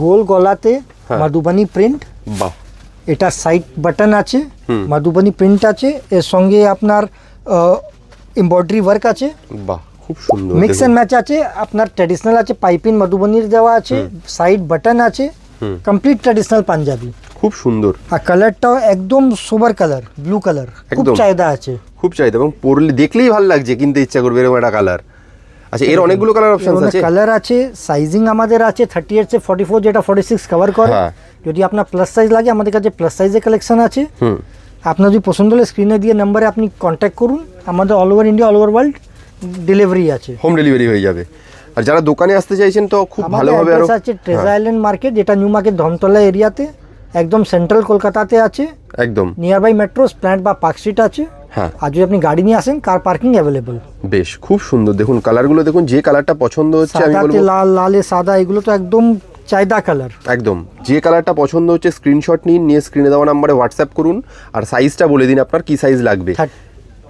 গোল গলাতে মধুবনী প্রিন্ট, বাহ, এটা সাইড বাটন আছে, মধুবনী প্রিন্ট আছে, এর সঙ্গে আপনার এমব্রয়ডারি ওয়ার্ক আছে, বাহ খুব সুন্দর। মিক্স এন্ড ম্যাচ আছে, আপনার ট্র্যাডিশনাল আছে, পাইপিং মধুবনীর দেওয়া আছে, সাইড বাটন আছে, কমপ্লিট ট্র্যাডিশনাল পাঞ্জাবি, খুব সুন্দর। আর কালারটাও একদম সোবার কালার, ব্লু কালার, খুব একদম। চাহিদা আছে, খুব চাহিদা, এবং পরলে দেখলেই ভালো লাগছে, কিনতে ইচ্ছা করবে এরকম একটা কালার। আচ্ছা, এর অনেকগুলো কালার অপশনস আছে? কালার আছে, সাইজিং আমাদের আছে 38 से 44, যেটা 46 কভার করে। যদি আপনার প্লাস সাইজ লাগে আমাদের কাছে প্লাস সাইজের কালেকশন আছে। আপনার যদি পছন্দ হলে স্ক্রিনে দিয়ে নাম্বারে আপনি কন্ট্যাক্ট করুন, আমাদের all over India, all over world delivery আছে, হোম ডেলিভারি হয়ে যাবে। আর যারা দোকানে আসতে চাইছেন তো খুব ভালোভাবে আরো আছে ট্রেজার আইল্যান্ড মার্কেট, যেটা নিউ মার্কেট ধমতলা এরিয়াতে, একদম সেন্ট্রাল কলকাতাতে আছে, একদম নিয়ার বাই মেট্রো প্ল্যান্ট বা পার্ক স্ট্রিট আছে। হ্যাঁ, আর যদি আপনি গাড়ি নিয়ে আসেন কার পার্কিং অ্যাভেলেবল। বেশ খুব সুন্দর, দেখুন কালারগুলো দেখুন, যে কালারটা পছন্দ হচ্ছে আমি বলবো লাল, লালে সাদা, এগুলো তো একদম চাহিদা কালার। একদম, যে কালারটা পছন্দ হচ্ছে স্ক্রিনশট নিন, নিয়ে স্ক্রিনে দেওয়া নাম্বারে হোয়াটসঅ্যাপ করুন, আর সাইজটা বলে দিন আপনার কি সাইজ লাগবে।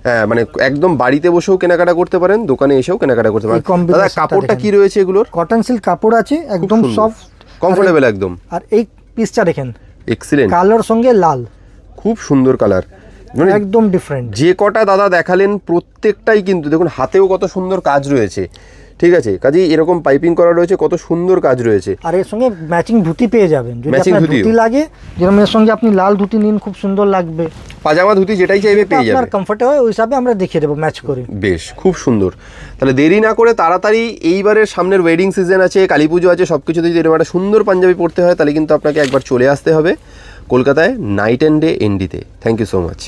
হ্যাঁ, মানে একদম বাড়িতে বসেও কেনাকাটা করতে পারেন, দোকানে এসেও কেনাকাটা করতে পারেন। দাদা কাপড়টা কি রয়েছে এগুলোর? কটন সিল্ক কাপড় আছে, একদম সফট, কমফোর্টেবল একদম। আর এই পিসটা দেখেন, এক্সিলেন্ট, কালার সঙ্গে লাল, খুব সুন্দর কালার, মানে একদম ডিফারেন্ট। যে কটা দাদা দেখালেন প্রত্যেকটাই কিন্তু দেখুন হাতেও কত সুন্দর কাজ রয়েছে, ঠিক আছে, কাজেই এরকম পাইপিং করা রয়েছে, কত সুন্দর কাজ রয়েছে। আর এর সঙ্গে ম্যাচিং ধুতি পেয়ে যাবেন, যদি আপনার ধুতি লাগে, যেরকম এর সঙ্গে আপনি লাল ধুতি নিন, খুব সুন্দর লাগবে, পাজামা ধুতি যেটাই চাইবে পেয়ে যাবে, আপনার কমফর্ট হয় ওই হিসাবে আমরা দেখিয়ে দেবো ম্যাচ করে। বেশ খুব সুন্দর। তাহলে দেরি না করে তাড়াতাড়ি, এইবারের সামনের ওয়েডিং সিজন আছে, কালী পুজো আছে, সব কিছুতে যদি এরকম একটা সুন্দর পাঞ্জাবি পরতে হয় তাহলে কিন্তু আপনাকে একবার চলে আসতে হবে কলকাতায় নাইট অ্যান্ড ডে এনডিতে। Thank you so much.